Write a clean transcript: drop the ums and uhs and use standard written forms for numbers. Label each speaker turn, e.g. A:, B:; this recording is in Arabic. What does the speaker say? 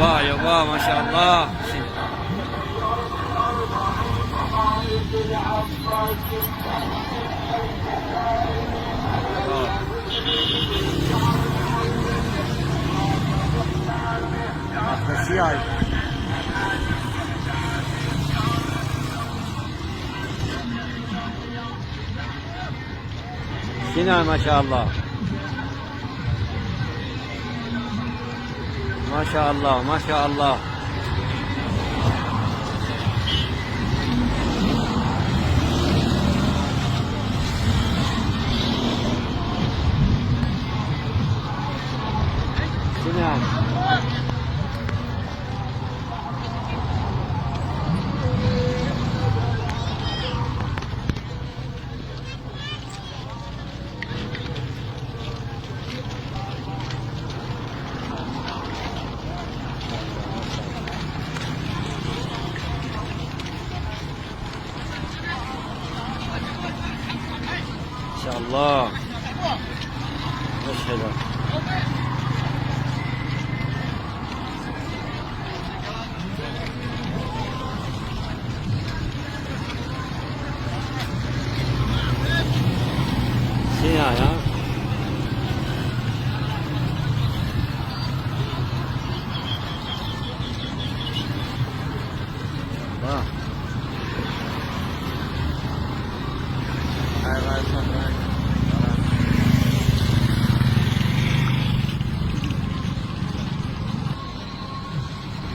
A: يبا ما شاء الله. شنو ما شاء الله ما شاء الله ما شاء الله. شنو ما شاء الله. ايش هذا؟ شنو يا